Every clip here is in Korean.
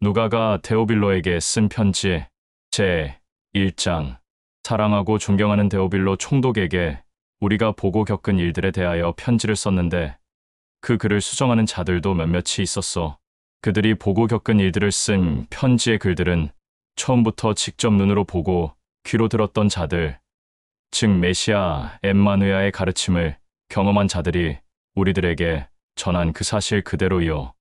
누가가 데오빌로에게 쓴 편지 제 1장. 사랑하고 존경하는 데오빌로 총독에게 우리가 보고 겪은 일들에 대하여 편지를 썼는데 그 글을 수정하는 자들도 몇몇이 있었어. 그들이 보고 겪은 일들을 쓴 편지의 글들은 처음부터 직접 눈으로 보고 귀로 들었던 자들, 즉 메시아 엠마누야의 가르침을 경험한 자들이 우리들에게 전한 그 사실 그대로이요.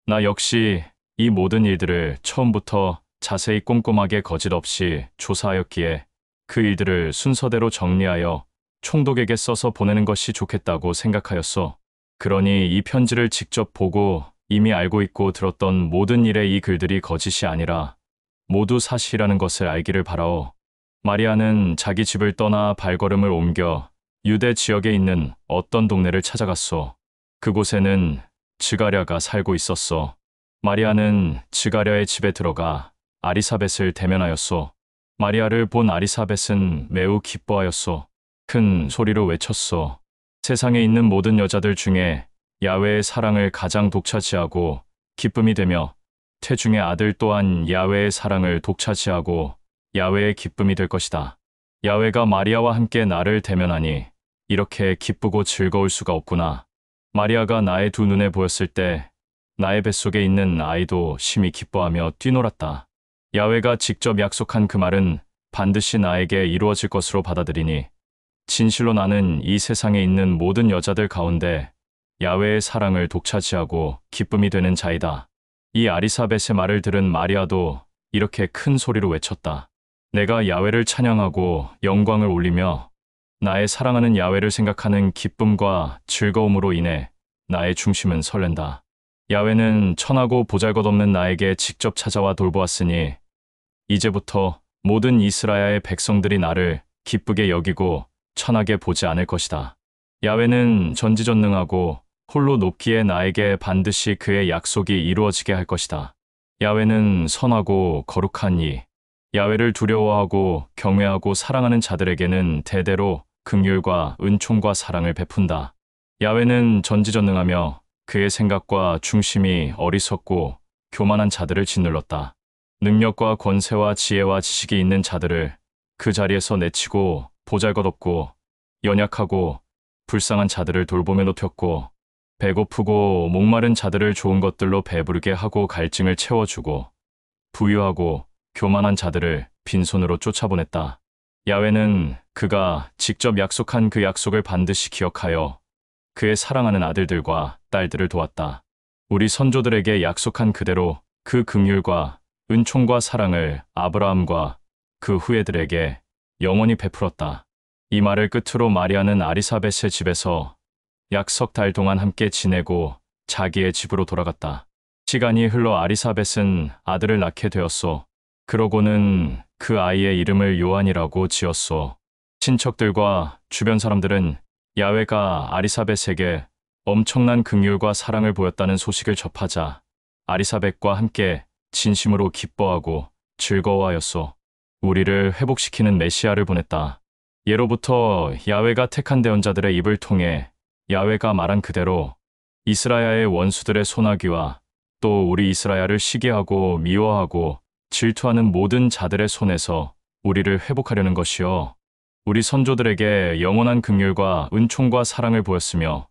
나 역시 이 모든 일들을 처음부터 자세히 꼼꼼하게 거짓 없이 조사하였기에 그 일들을 순서대로 정리하여 총독에게 써서 보내는 것이 좋겠다고 생각하였소. 그러니 이 편지를 직접 보고 이미 알고 있고 들었던 모든 일의 이 글들이 거짓이 아니라 모두 사실이라는 것을 알기를 바라오. 마리아는 자기 집을 떠나 발걸음을 옮겨 유대 지역에 있는 어떤 동네를 찾아갔소. 그곳에는 즈가랴가 살고 있었소. 마리아는 즈가랴의 집에 들어가 아리사벳을 대면하였소. 마리아를 본 아리사벳은 매우 기뻐하였소. 큰 소리로 외쳤소. 세상에 있는 모든 여자들 중에 야훼의 사랑을 가장 독차지하고 기쁨이 되며 태중의 아들 또한 야훼의 사랑을 독차지하고 야훼의 기쁨이 될 것이다. 야훼가 마리아와 함께 나를 대면하니 이렇게 기쁘고 즐거울 수가 없구나. 마리아가 나의 두 눈에 보였을 때 나의 뱃속에 있는 아이도 심히 기뻐하며 뛰놀았다. 야훼가 직접 약속한 그 말은 반드시 나에게 이루어질 것으로 받아들이니 진실로 나는 이 세상에 있는 모든 여자들 가운데 야훼의 사랑을 독차지하고 기쁨이 되는 자이다. 이 아리사벳의 말을 들은 마리아도 이렇게 큰 소리로 외쳤다. 내가 야훼를 찬양하고 영광을 올리며 나의 사랑하는 야훼를 생각하는 기쁨과 즐거움으로 인해 나의 중심은 설렌다. 야훼는 천하고 보잘것없는 나에게 직접 찾아와 돌보았으니 이제부터 모든 이스라엘의 백성들이 나를 기쁘게 여기고 천하게 보지 않을 것이다. 야훼는 전지전능하고 홀로 높기에 나에게 반드시 그의 약속이 이루어지게 할 것이다. 야훼는 선하고 거룩한 이, 야훼를 두려워하고 경외하고 사랑하는 자들에게는 대대로 긍휼과 은총과 사랑을 베푼다. 야훼는 전지전능하며 그의 생각과 중심이 어리석고 교만한 자들을 짓눌렀다. 능력과 권세와 지혜와 지식이 있는 자들을 그 자리에서 내치고 보잘것없고 연약하고 불쌍한 자들을 돌보며 높였고 배고프고 목마른 자들을 좋은 것들로 배부르게 하고 갈증을 채워주고 부유하고 교만한 자들을 빈손으로 쫓아보냈다. 야훼는 그가 직접 약속한 그 약속을 반드시 기억하여 그의 사랑하는 아들들과 딸들을 도왔다. 우리 선조들에게 약속한 그대로 그 긍휼과 은총과 사랑을 아브라함과 그 후예들에게 영원히 베풀었다. 이 말을 끝으로 마리아는 아리사벳의 집에서 약 석 달 동안 함께 지내고 자기의 집으로 돌아갔다. 시간이 흘러 아리사벳은 아들을 낳게 되었소. 그러고는 그 아이의 이름을 요한이라고 지었소. 친척들과 주변 사람들은 야훼가 아리사벳에게 엄청난 긍휼과 사랑을 보였다는 소식을 접하자 아리사벳과 함께 진심으로 기뻐하고 즐거워하였소. 우리를 회복시키는 메시아를 보냈다. 예로부터 야훼가 택한 대언자들의 입을 통해 야훼가 말한 그대로 이스라엘의 원수들의 소나기와 또 우리 이스라엘을 시기하고 미워하고 질투하는 모든 자들의 손에서 우리를 회복하려는 것이요. 우리 선조들에게 영원한 긍휼과 은총과 사랑을 보였으며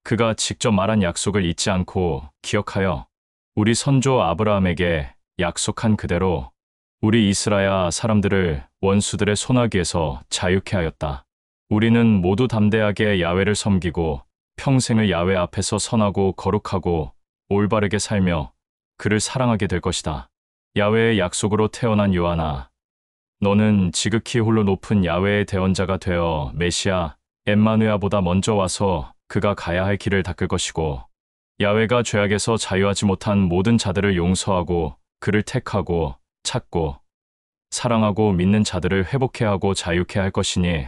그가 직접 말한 약속을 잊지 않고 기억하여 우리 선조 아브라함에게 약속한 그대로 우리 이스라엘 사람들을 원수들의 소나기에서 자유케 하였다. 우리는 모두 담대하게 야훼를 섬기고 평생을 야훼 앞에서 선하고 거룩하고 올바르게 살며 그를 사랑하게 될 것이다. 야훼의 약속으로 태어난 요한아, 너는 지극히 홀로 높은 야훼의 대언자가 되어 메시아 엠마누야보다 먼저 와서 그가 가야 할 길을 닦을 것이고 야훼가 죄악에서 자유하지 못한 모든 자들을 용서하고 그를 택하고 찾고 사랑하고 믿는 자들을 회복케 하고 자유케 할 것이니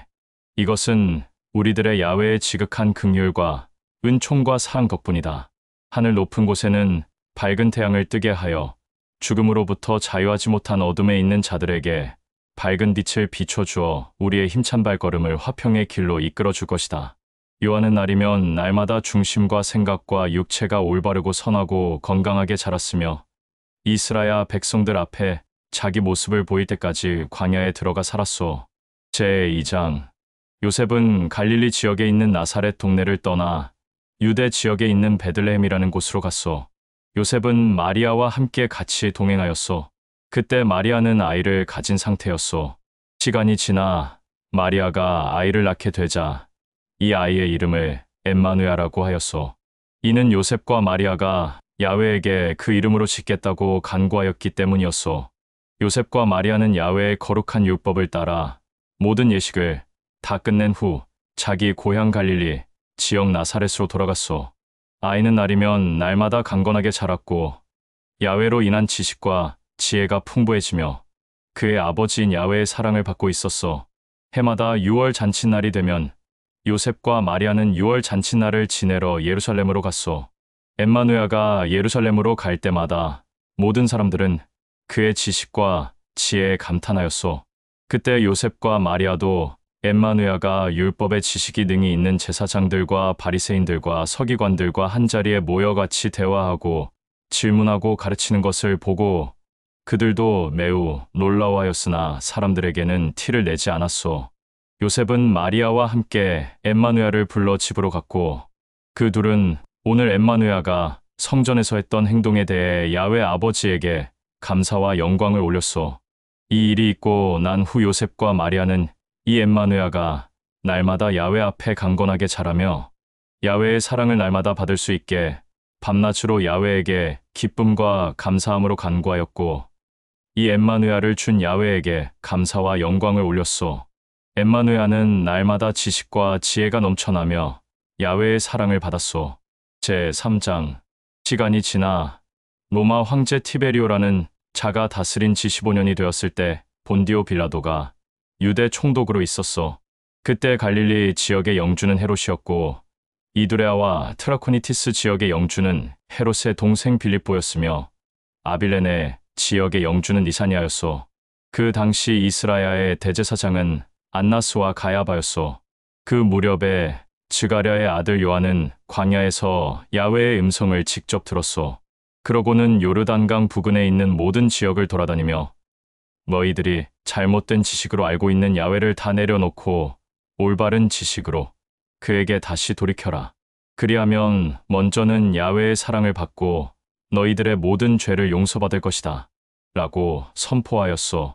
이것은 우리들의 야훼의 지극한 긍휼과 은총과 사랑 덕분이다. 하늘 높은 곳에는 밝은 태양을 뜨게 하여 죽음으로부터 자유하지 못한 어둠에 있는 자들에게 밝은 빛을 비춰주어 우리의 힘찬 발걸음을 화평의 길로 이끌어 줄 것이다. 요한의 날이면 날마다 중심과 생각과 육체가 올바르고 선하고 건강하게 자랐으며 이스라엘 백성들 앞에 자기 모습을 보일 때까지 광야에 들어가 살았소. 제2장. 요셉은 갈릴리 지역에 있는 나사렛 동네를 떠나 유대 지역에 있는 베들레헴이라는 곳으로 갔소. 요셉은 마리아와 함께 같이 동행하였소. 그때 마리아는 아이를 가진 상태였소. 시간이 지나 마리아가 아이를 낳게 되자 이 아이의 이름을 엠마누아라고 하였소. 이는 요셉과 마리아가 야훼에게 그 이름으로 짓겠다고 간구하였기 때문이었소. 요셉과 마리아는 야훼의 거룩한 율법을 따라 모든 예식을 다 끝낸 후 자기 고향 갈릴리 지역 나사렛으로 돌아갔소. 아이는 날이면 날마다 강건하게 자랐고 야훼로 인한 지식과 지혜가 풍부해지며 그의 아버지인 야훼의 사랑을 받고 있었소. 해마다 6월 잔칫날이 되면 요셉과 마리아는 6월 잔칫날을 지내러 예루살렘으로 갔소. 엠마누아가 예루살렘으로 갈 때마다 모든 사람들은 그의 지식과 지혜에 감탄하였소. 그때 요셉과 마리아도 엠마누아가 율법의 지식이 능히 있는 제사장들과 바리새인들과 서기관들과 한자리에 모여 같이 대화하고 질문하고 가르치는 것을 보고 그들도 매우 놀라워하였으나 사람들에게는 티를 내지 않았소. 요셉은 마리아와 함께 엠마누아를 불러 집으로 갔고 그 둘은 오늘 엠마누아가 성전에서 했던 행동에 대해 야훼 아버지에게 감사와 영광을 올렸소. 이 일이 있고 난 후 요셉과 마리아는 이 엠마누아가 날마다 야훼 앞에 강건하게 자라며 야훼의 사랑을 날마다 받을 수 있게 밤낮으로 야훼에게 기쁨과 감사함으로 간구하였고 이 엠마누아를 준 야훼에게 감사와 영광을 올렸소. 엠마누아는 날마다 지식과 지혜가 넘쳐나며 야훼의 사랑을 받았소. 제3장. 시간이 지나 로마 황제 티베리오라는 자가 다스린 지 15년이 되었을 때 본디오 빌라도가 유대 총독으로 있었소. 그때 갈릴리 지역의 영주는 헤롯이었고 이두레아와 트라코니티스 지역의 영주는 헤롯의 동생 빌립보였으며 아빌레네 지역의 영주는 리사니아였소. 그 당시 이스라야의 대제사장은 안나스와 가야바였소. 그 무렵에 즈가랴의 아들 요한은 광야에서 야훼의 음성을 직접 들었소. 그러고는 요르단강 부근에 있는 모든 지역을 돌아다니며 너희들이 잘못된 지식으로 알고 있는 야훼를 다 내려놓고 올바른 지식으로 그에게 다시 돌이켜라. 그리하면 먼저는 야훼의 사랑을 받고 너희들의 모든 죄를 용서받을 것이다. 라고 선포하였소.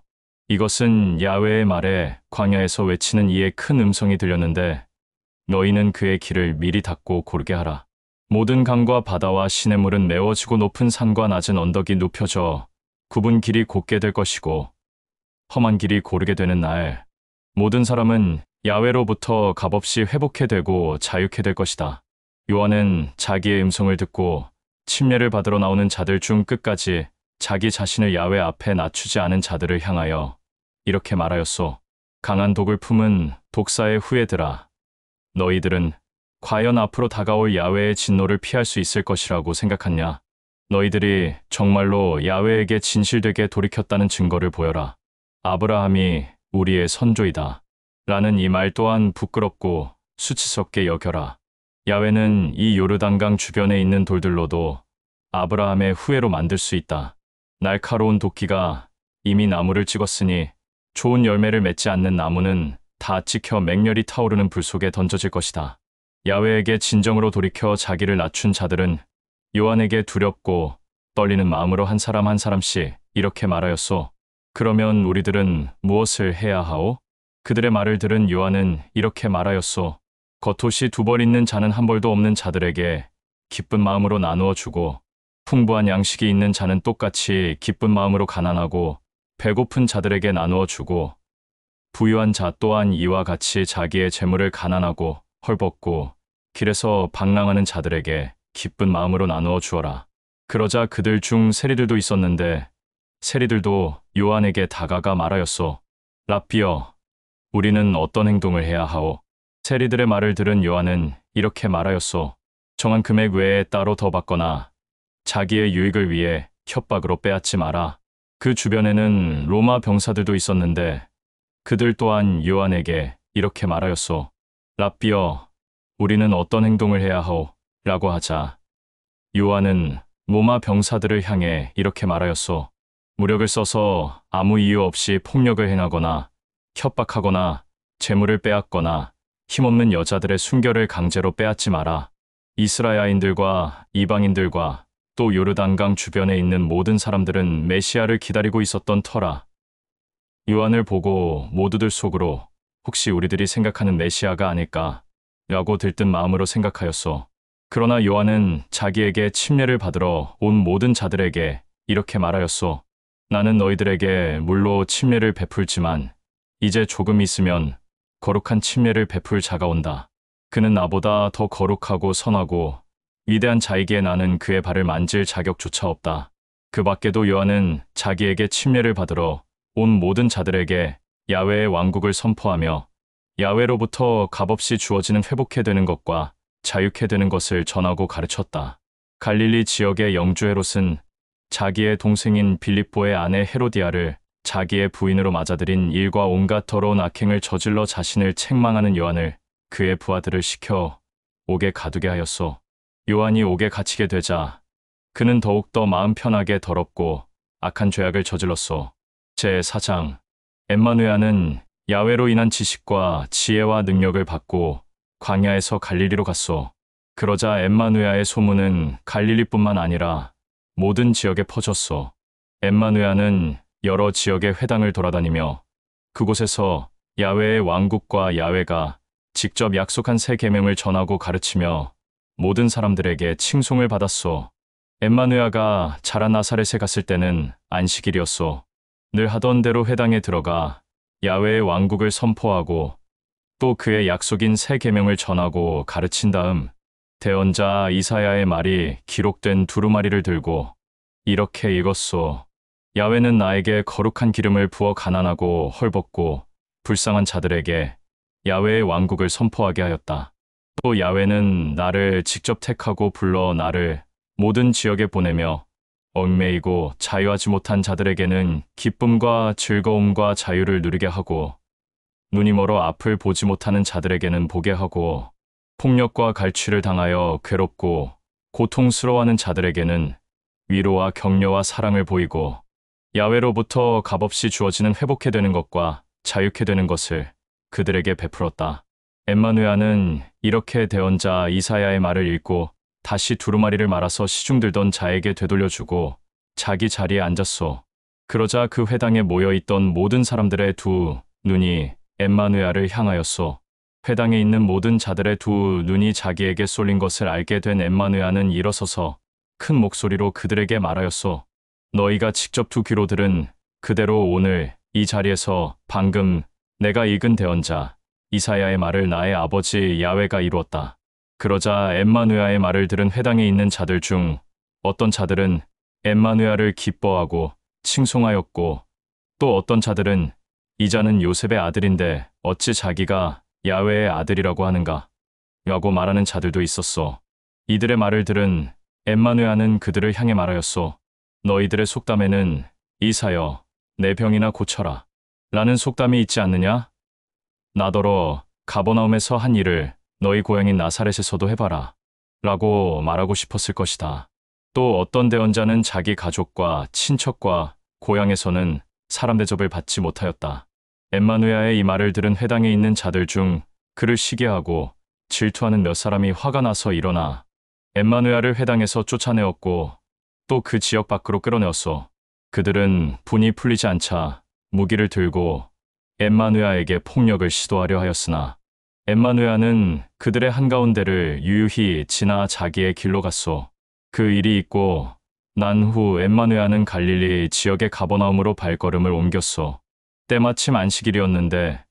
이것은 야훼의 말에 광야에서 외치는 이의 큰 음성이 들렸는데 너희는 그의 길을 미리 닫고 고르게 하라. 모든 강과 바다와 시냇물은 메워지고 높은 산과 낮은 언덕이 눕혀져 굽은 길이 곧게 될 것이고 험한 길이 고르게 되는 날 모든 사람은 야훼로부터 값없이 회복해 되고 자유케 될 것이다. 요한은 자기의 음성을 듣고 침례를 받으러 나오는 자들 중 끝까지 자기 자신을 야훼 앞에 낮추지 않은 자들을 향하여 이렇게 말하였소. 강한 독을 품은 독사의 후예들아, 너희들은 과연 앞으로 다가올 야훼의 진노를 피할 수 있을 것이라고 생각하냐? 너희들이 정말로 야훼에게 진실되게 돌이켰다는 증거를 보여라. 아브라함이 우리의 선조이다. 라는 이 말 또한 부끄럽고 수치스럽게 여겨라. 야훼는 이 요르단강 주변에 있는 돌들로도 아브라함의 후예로 만들 수 있다. 날카로운 도끼가 이미 나무를 찍었으니 좋은 열매를 맺지 않는 나무는 다 찍혀 맹렬히 타오르는 불 속에 던져질 것이다. 야훼에게 진정으로 돌이켜 자기를 낮춘 자들은 요한에게 두렵고 떨리는 마음으로 한 사람 한 사람씩 이렇게 말하였소. 그러면 우리들은 무엇을 해야 하오? 그들의 말을 들은 요한은 이렇게 말하였소. 겉옷이 두 벌 있는 자는 한 벌도 없는 자들에게 기쁜 마음으로 나누어 주고 풍부한 양식이 있는 자는 똑같이 기쁜 마음으로 가난하고 배고픈 자들에게 나누어 주고 부유한 자 또한 이와 같이 자기의 재물을 가난하고 헐벗고 길에서 방랑하는 자들에게 기쁜 마음으로 나누어 주어라. 그러자 그들 중 세리들도 있었는데 세리들도 요한에게 다가가 말하였소. 랍비여, 우리는 어떤 행동을 해야 하오? 세리들의 말을 들은 요한은 이렇게 말하였소. 정한 금액 외에 따로 더 받거나 자기의 유익을 위해 협박으로 빼앗지 마라. 그 주변에는 로마 병사들도 있었는데 그들 또한 요한에게 이렇게 말하였소. 랍비여, 우리는 어떤 행동을 해야 하오? 라고 하자 요한은 로마 병사들을 향해 이렇게 말하였소. 무력을 써서 아무 이유 없이 폭력을 행하거나 협박하거나 재물을 빼앗거나 힘없는 여자들의 순결을 강제로 빼앗지 마라. 이스라엘인들과 이방인들과 또 요르단강 주변에 있는 모든 사람들은 메시아를 기다리고 있었던 터라. 요한을 보고 모두들 속으로 혹시 우리들이 생각하는 메시아가 아닐까 라고 들뜬 마음으로 생각하였소. 그러나 요한은 자기에게 침례를 받으러 온 모든 자들에게 이렇게 말하였소. 나는 너희들에게 물로 침례를 베풀지만 이제 조금 있으면 거룩한 침례를 베풀 자가 온다. 그는 나보다 더 거룩하고 선하고 위대한 자이기에 나는 그의 발을 만질 자격조차 없다. 그 밖에도 요한은 자기에게 침례를 받으러 온 모든 자들에게 야훼의 왕국을 선포하며 야훼로부터 값없이 주어지는 회복해 되는 것과 자유케 되는 것을 전하고 가르쳤다. 갈릴리 지역의 영주 헤롯은 자기의 동생인 빌립보의 아내 헤로디아를 자기의 부인으로 맞아들인 일과 온갖 더러운 악행을 저질러 자신을 책망하는 요한을 그의 부하들을 시켜 옥에 가두게 하였소. 요한이 옥에 갇히게 되자 그는 더욱더 마음 편하게 더럽고 악한 죄악을 저질렀소. 제4장 엠마누야는 야훼로 인한 지식과 지혜와 능력을 받고 광야에서 갈릴리로 갔소. 그러자 엠마누야의 소문은 갈릴리뿐만 아니라 모든 지역에 퍼졌소. 엠마누야는 여러 지역의 회당을 돌아다니며 그곳에서 야훼의 왕국과 야훼가 직접 약속한 새 계명을 전하고 가르치며 모든 사람들에게 칭송을 받았소. 엠마누야가 자란 나사렛에 갔을 때는 안식일이었소. 늘 하던 대로 회당에 들어가 야훼의 왕국을 선포하고 또 그의 약속인 새 계명을 전하고 가르친 다음 대언자 이사야의 말이 기록된 두루마리를 들고 이렇게 읽었소. 야훼는 나에게 거룩한 기름을 부어 가난하고 헐벗고 불쌍한 자들에게 야훼의 왕국을 선포하게 하였다. 또 야훼는 나를 직접 택하고 불러 나를 모든 지역에 보내며 얽매이고 자유하지 못한 자들에게는 기쁨과 즐거움과 자유를 누리게 하고 눈이 멀어 앞을 보지 못하는 자들에게는 보게 하고 폭력과 갈취를 당하여 괴롭고 고통스러워하는 자들에게는 위로와 격려와 사랑을 보이고 야훼로부터 값없이 주어지는 회복해 되는 것과 자유케 되는 것을 그들에게 베풀었다. 엠마누야는 이렇게 대언자 이사야의 말을 읽고 다시 두루마리를 말아서 시중들던 자에게 되돌려주고 자기 자리에 앉았소. 그러자 그 회당에 모여있던 모든 사람들의 두 눈이 엠마누야를 향하였소. 회당에 있는 모든 자들의 두 눈이 자기에게 쏠린 것을 알게 된 엠마누야는 일어서서 큰 목소리로 그들에게 말하였소. 너희가 직접 두 귀로 들은 그대로 오늘 이 자리에서 방금 내가 읽은 대언자 이사야의 말을 나의 아버지 야훼가 이루었다. 그러자 엠마누야의 말을 들은 회당에 있는 자들 중 어떤 자들은 엠마누야를 기뻐하고 칭송하였고 또 어떤 자들은 이 자는 요셉의 아들인데 어찌 자기가 야훼의 아들이라고 하는가? 라고 말하는 자들도 있었소. 이들의 말을 들은 엠마누야는 그들을 향해 말하였소. 너희들의 속담에는 이사여 내 병이나 고쳐라 라는 속담이 있지 않느냐? 나더러 가버나움에서 한 일을 너희 고향인 나사렛에서도 해봐라 라고 말하고 싶었을 것이다. 또 어떤 대언자는 자기 가족과 친척과 고향에서는 사람 대접을 받지 못하였다. 엠마누야의 이 말을 들은 회당에 있는 자들 중 그를 시기하고 질투하는 몇 사람이 화가 나서 일어나 엠마누야를 회당에서 쫓아내었고 또 그 지역 밖으로 끌어내었소. 그들은 분이 풀리지 않자 무기를 들고 엠마누야에게 폭력을 시도하려 하였으나 엠마누야는 그들의 한가운데를 유유히 지나 자기의 길로 갔소. 그 일이 있고 난 후 엠마누야는 갈릴리 지역의 가버나움으로 발걸음을 옮겼소. 때마침 안식일이었는데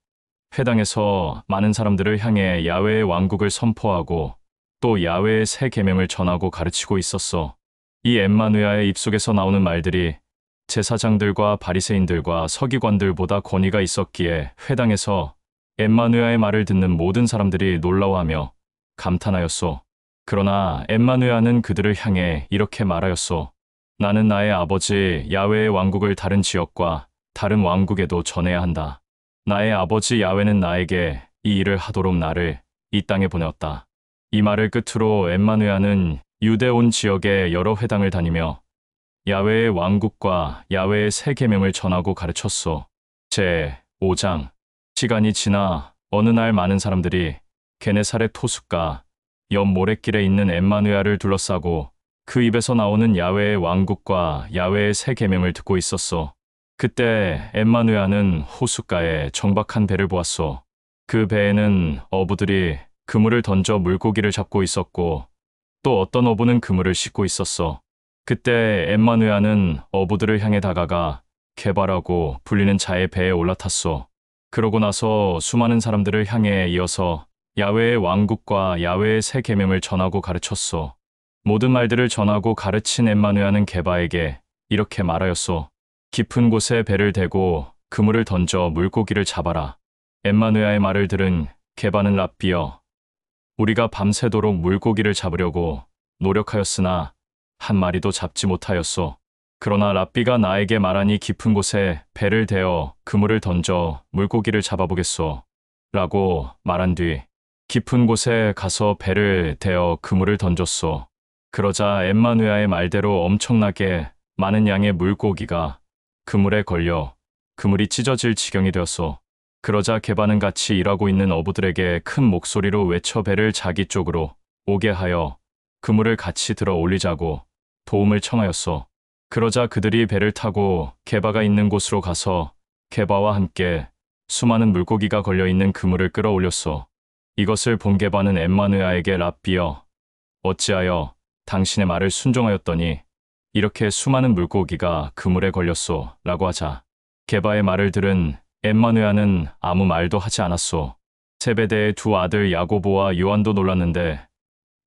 회당에서 많은 사람들을 향해 야훼의 왕국을 선포하고 또 야훼의 새 계명을 전하고 가르치고 있었소. 이 엠마누야의 입속에서 나오는 말들이 제사장들과 바리새인들과 서기관들보다 권위가 있었기에 회당에서 엠마누야의 말을 듣는 모든 사람들이 놀라워하며 감탄하였소. 그러나 엠마누야는 그들을 향해 이렇게 말하였소. 나는 나의 아버지 야훼의 왕국을 다른 지역과 다른 왕국에도 전해야 한다. 나의 아버지 야훼는 나에게 이 일을 하도록 나를 이 땅에 보내었다. 이 말을 끝으로 엠마누야는 유대 온 지역의 여러 회당을 다니며 야훼의 왕국과 야훼의 세 계명을 전하고 가르쳤소. 제 5장. 시간이 지나 어느 날 많은 사람들이 게네사렛 호숫가 옆 모랫길에 있는 엠마누야를 둘러싸고 그 입에서 나오는 야훼의 왕국과 야훼의 세 계명을 듣고 있었소. 그때 엠마누야는 호숫가에 정박한 배를 보았소. 그 배에는 어부들이 그물을 던져 물고기를 잡고 있었고 또 어떤 어부는 그물을 싣고 있었어. 그때 엠마누야는 어부들을 향해 다가가 게바라고 불리는 자의 배에 올라탔소. 그러고 나서 수많은 사람들을 향해 이어서 야훼의 왕국과 야훼의 세 계명을 전하고 가르쳤소. 모든 말들을 전하고 가르친 엠마누야는 게바에게 이렇게 말하였소. 깊은 곳에 배를 대고 그물을 던져 물고기를 잡아라. 엠마누야의 말을 들은 게바는 랍비여, 우리가 밤새도록 물고기를 잡으려고 노력하였으나 한 마리도 잡지 못하였소. 그러나 랍비가 나에게 말하니 깊은 곳에 배를 대어 그물을 던져 물고기를 잡아보겠소. 라고 말한 뒤 깊은 곳에 가서 배를 대어 그물을 던졌소. 그러자 엠마누야의 말대로 엄청나게 많은 양의 물고기가 그물에 걸려 그물이 찢어질 지경이 되었소. 그러자 게바는 같이 일하고 있는 어부들에게 큰 목소리로 외쳐 배를 자기 쪽으로 오게 하여 그물을 같이 들어 올리자고 도움을 청하였소. 그러자 그들이 배를 타고 게바가 있는 곳으로 가서 게바와 함께 수많은 물고기가 걸려있는 그물을 끌어올렸소. 이것을 본 게바는 엠마누야에게 랍비여, 어찌하여 당신의 말을 순종하였더니 이렇게 수많은 물고기가 그물에 걸렸소. 라고 하자 게바의 말을 들은 엠마누야는 아무 말도 하지 않았소. 세베대의 두 아들 야고보와 요한도 놀랐는데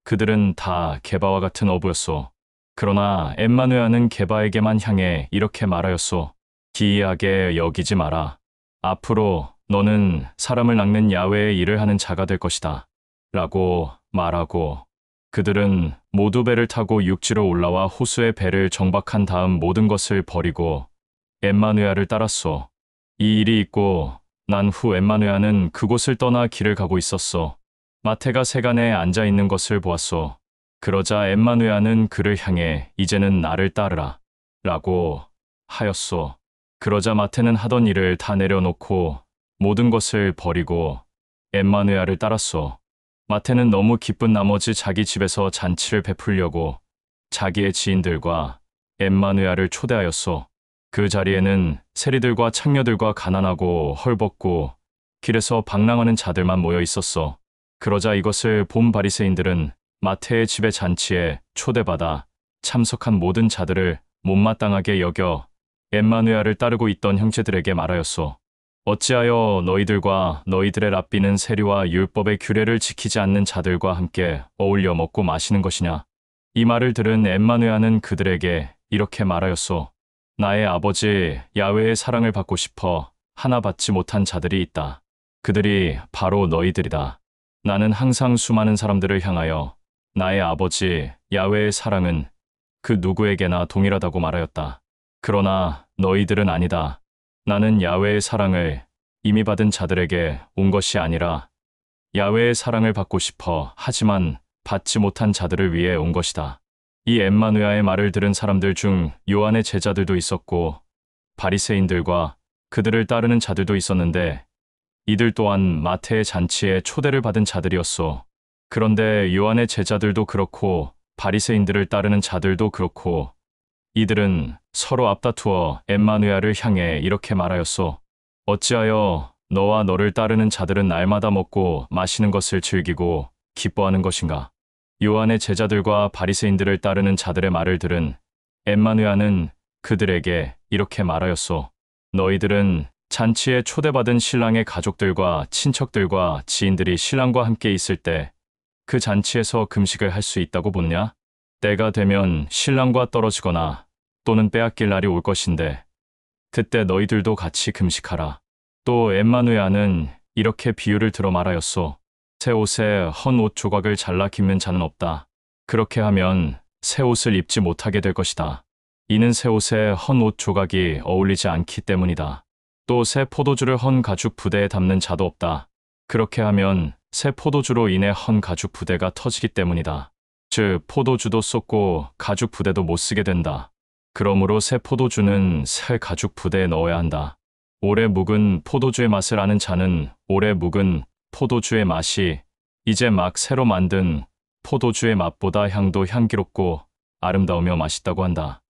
그들은 다 게바와 같은 어부였소. 그러나 엠마누야는 게바에게만 향해 이렇게 말하였소. 기이하게 여기지 마라. 앞으로 너는 사람을 낚는 야훼의 일을 하는 자가 될 것이다. 라고 말하고 그들은 모두 배를 타고 육지로 올라와 호수에 배를 정박한 다음 모든 것을 버리고 엠마누야를 따랐소. 이 일이 있고 난 후 엠마누야는 그곳을 떠나 길을 가고 있었소. 마태가 세간에 앉아 있는 것을 보았소. 그러자 엠마누야는 그를 향해 이제는 나를 따르라. 라고 하였소. 그러자 마태는 하던 일을 다 내려놓고 모든 것을 버리고 엠마누야를 따랐소. 마태는 너무 기쁜 나머지 자기 집에서 잔치를 베풀려고 자기의 지인들과 엠마누야를 초대하였소. 그 자리에는 세리들과 창녀들과 가난하고 헐벗고 길에서 방랑하는 자들만 모여 있었어. 그러자 이것을 본 바리새인들은 마태의 집의 잔치에 초대받아 참석한 모든 자들을 못마땅하게 여겨 엠마누야를 따르고 있던 형제들에게 말하였소. 어찌하여 너희들과 너희들의 랍비는 세리와 율법의 규례를 지키지 않는 자들과 함께 어울려 먹고 마시는 것이냐? 이 말을 들은 엠마누야는 그들에게 이렇게 말하였소. 나의 아버지 야훼의 사랑을 받고 싶어 하나 받지 못한 자들이 있다. 그들이 바로 너희들이다. 나는 항상 수많은 사람들을 향하여 나의 아버지 야훼의 사랑은 그 누구에게나 동일하다고 말하였다. 그러나 너희들은 아니다. 나는 야훼의 사랑을 이미 받은 자들에게 온 것이 아니라 야훼의 사랑을 받고 싶어 하지만 받지 못한 자들을 위해 온 것이다. 이 엠마누야의 말을 들은 사람들 중 요한의 제자들도 있었고 바리새인들과 그들을 따르는 자들도 있었는데 이들 또한 마태의 잔치에 초대를 받은 자들이었소. 그런데 요한의 제자들도 그렇고 바리새인들을 따르는 자들도 그렇고 이들은 서로 앞다투어 엠마누야를 향해 이렇게 말하였소. 어찌하여 너와 너를 따르는 자들은 날마다 먹고 마시는 것을 즐기고 기뻐하는 것인가? 요한의 제자들과 바리새인들을 따르는 자들의 말을 들은 엠마누야는 그들에게 이렇게 말하였소. 너희들은 잔치에 초대받은 신랑의 가족들과 친척들과 지인들이 신랑과 함께 있을 때 그 잔치에서 금식을 할 수 있다고 보느냐? 때가 되면 신랑과 떨어지거나 또는 빼앗길 날이 올 것인데 그때 너희들도 같이 금식하라. 또 엠마누야는 이렇게 비유를 들어 말하였소. 새 옷에 헌 옷 조각을 잘라 깁는 자는 없다. 그렇게 하면 새 옷을 입지 못하게 될 것이다. 이는 새 옷에 헌 옷 조각이 어울리지 않기 때문이다. 또 새 포도주를 헌 가죽 부대에 담는 자도 없다. 그렇게 하면 새 포도주로 인해 헌 가죽 부대가 터지기 때문이다. 즉 포도주도 쏟고 가죽 부대도 못 쓰게 된다. 그러므로 새 포도주는 새 가죽 부대에 넣어야 한다. 오래 묵은 포도주의 맛을 아는 자는 오래 묵은 포도주의 맛이 이제 막 새로 만든 포도주의 맛보다 향도 향기롭고 아름다우며 맛있다고 한다.